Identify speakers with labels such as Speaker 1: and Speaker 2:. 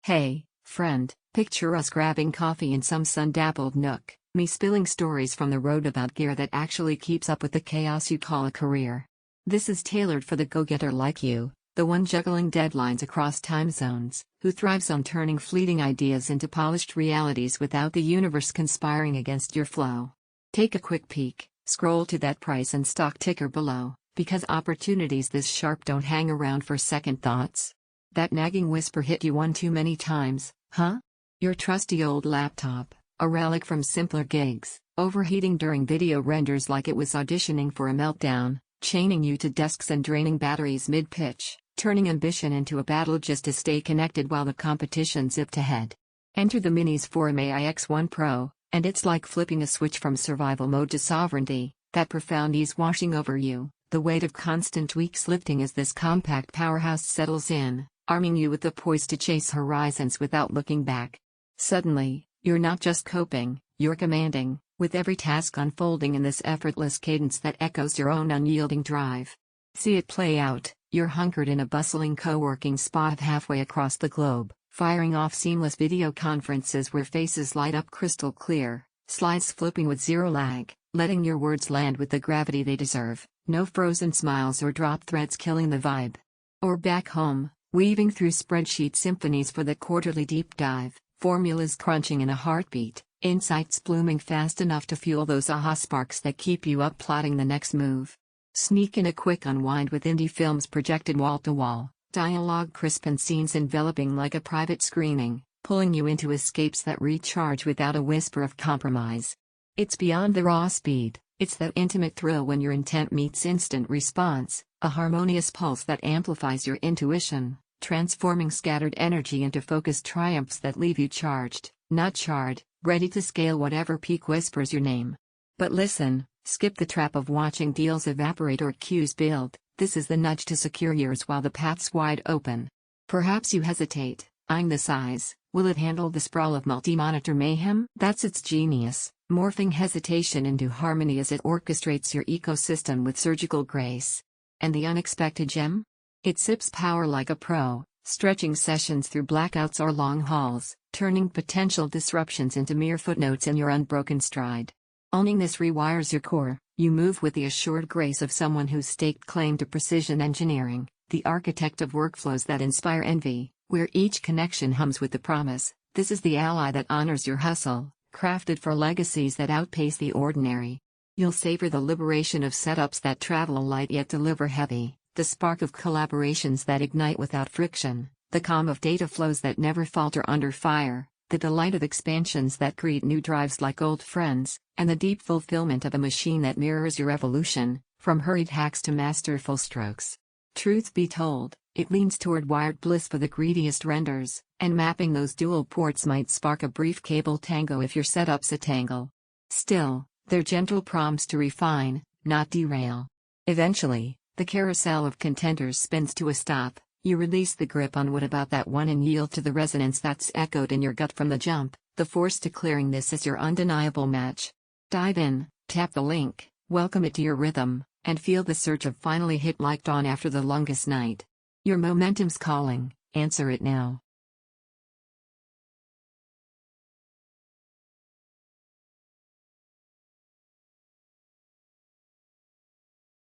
Speaker 1: Hey, friend, picture us grabbing coffee in some sun-dappled nook, me spilling stories from the road about gear that actually keeps up with the chaos you call a career. This is tailored for the go-getter like you, the one juggling deadlines across time zones, who thrives on turning fleeting ideas into polished realities without the universe conspiring against your flow. Take a quick peek, scroll to that price and stock ticker below, because opportunities this sharp don't hang around for second thoughts. That nagging whisper hit you one too many times, huh? Your trusty old laptop, a relic from simpler gigs, overheating during video renders like it was auditioning for a meltdown, chaining you to desks and draining batteries mid-pitch, turning ambition into a battle just to stay connected while the competition zipped ahead. Enter the MINISFORUM AIX1 Pro, and it's like flipping a switch from survival mode to sovereignty, that profound ease washing over you, the weight of constant tweaks lifting as this compact powerhouse settles in, arming you with the poise to chase horizons without looking back. Suddenly, you're not just coping, you're commanding, with every task unfolding in this effortless cadence that echoes your own unyielding drive. See it play out. You're hunkered in a bustling co-working spot halfway across the globe, firing off seamless video conferences where faces light up crystal clear, slides flipping with zero lag, letting your words land with the gravity they deserve, no frozen smiles or drop threads killing the vibe. Or back home, weaving through spreadsheet symphonies for the quarterly deep dive, formulas crunching in a heartbeat, insights blooming fast enough to fuel those aha sparks that keep you up plotting the next move. Sneak in a quick unwind with indie films projected wall-to-wall, dialogue crisp and scenes enveloping like a private screening, pulling you into escapes that recharge without a whisper of compromise. It's beyond the raw speed, it's that intimate thrill when your intent meets instant response, a harmonious pulse that amplifies your intuition, transforming scattered energy into focused triumphs that leave you charged, not charred, ready to scale whatever peak whispers your name. But listen, skip the trap of watching deals evaporate or queues build. This is the nudge to secure yours while the path's wide open. Perhaps you hesitate, eyeing the size. Will it handle the sprawl of multi-monitor mayhem? That's its genius, morphing hesitation into harmony as it orchestrates your ecosystem with surgical grace. And the unexpected gem? It sips power like a pro, stretching sessions through blackouts or long hauls, turning potential disruptions into mere footnotes in your unbroken stride. Owning this rewires your core. You move with the assured grace of someone who's staked claim to precision engineering, the architect of workflows that inspire envy, where each connection hums with the promise, this is the ally that honors your hustle, crafted for legacies that outpace the ordinary. You'll savor the liberation of setups that travel light yet deliver heavy, the spark of collaborations that ignite without friction, the calm of data flows that never falter under fire, the delight of expansions that greet new drives like old friends, and the deep fulfillment of a machine that mirrors your evolution, from hurried hacks to masterful strokes. Truth be told, it leans toward wired bliss for the greediest renders, and mapping those dual ports might spark a brief cable tango if your setup's a tangle. Still, they're gentle prompts to refine, not derail. Eventually, the carousel of contenders spins to a stop. You release the grip on what about that one and yield to the resonance that's echoed in your gut from the jump, the force declaring this as your undeniable match. Dive in, tap the link, welcome it to your rhythm, and feel the surge of finally hit like dawn after the longest night. Your momentum's calling, answer it now.